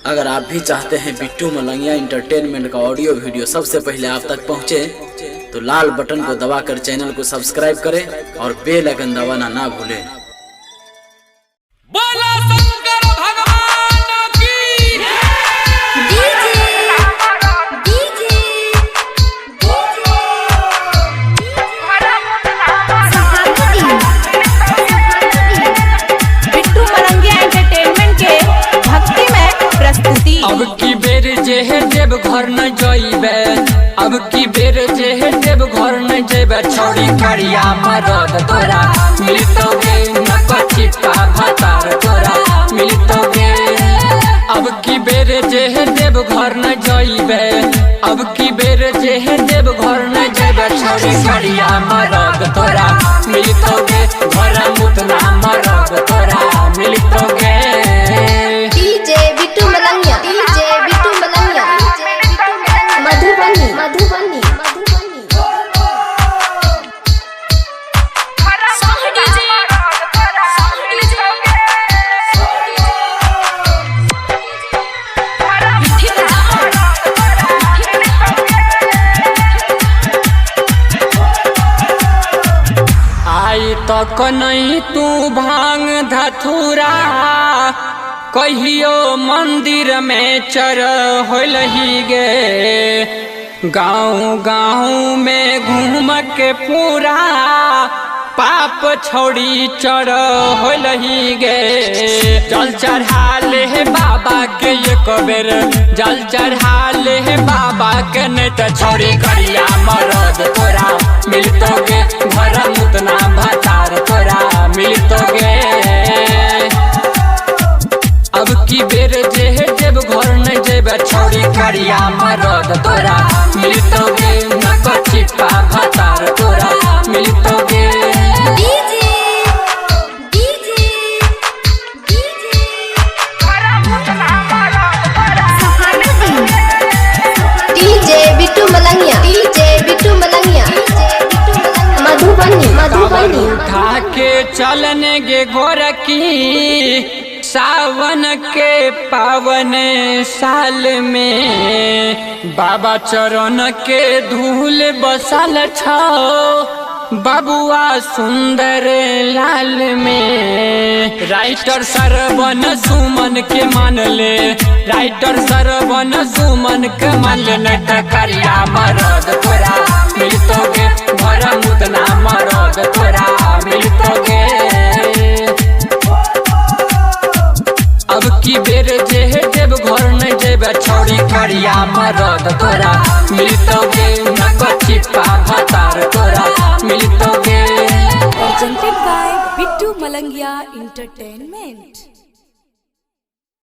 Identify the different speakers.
Speaker 1: अगर आप भी चाहते हैं बिट्टू मलंगिया इंटरटेनमेंट का ऑडियो वीडियो सबसे पहले आप तक पहुंचे, तो लाल बटन को दबाकर चैनल को सब्सक्राइब करें और बेल आइकन दबाना ना भूलें।
Speaker 2: अब की बेर जे है देव घर न जइबे, अब की बेर जे है देव घर न जइबे, छोड़ी करिया मरद तोरा मिलतोगे न कच्ची का भातार तोरा मिलतोगे। अब की बेर जे है देव घर न जइबे, अब की बेर जे है देव घर न जइबे, छोड़ी करिया मरद तोरा मिलतोगे, घर मुतना मरद तोरा मिलतोगे।
Speaker 3: मधुबनी
Speaker 2: आई तक नहीं तू भांग धथुरा, कहियो मंदिर में चर होलही गे, गाँव गाँव में घूम के पूरा पाप छोड़ी चढ़ होलही गे। जल चढ़ा ले बाबा के एक बेर, जल चढ़ा ले बाबा के नहीं तो छोड़ी करिया मरद तोरा मिलतोगे, घर मुतना भातार तोरा मिलतोगे। अब की बेर जे है देव घर नहीं जेबे, छोड़ी करिया मरद तोरा मिलतोगे, न कच्ची पा भातार तोरा मिलतोगे।
Speaker 3: मधुबनी
Speaker 2: उठा के चलने गे गोरकी, सावन के पावन साल में बाबा चरण के धूल बसल छो, बबुआ सुंदर लाल में। राइटर सरवन सुमन के मान ले, राइटर सरवन सुमन के मान ले, नहीं तो करिया मरद तोरा मिलतोगे, घर मुतना मरद तोरा मिलतोगे। अब की बेर जे है देव घर नहीं जेबे, छोड़ी करिया मरद तोरा मिलतोगे, न कच्ची पा भातार तोरा मिलतोगे।
Speaker 4: Presented by Bittu Malangia Entertainment।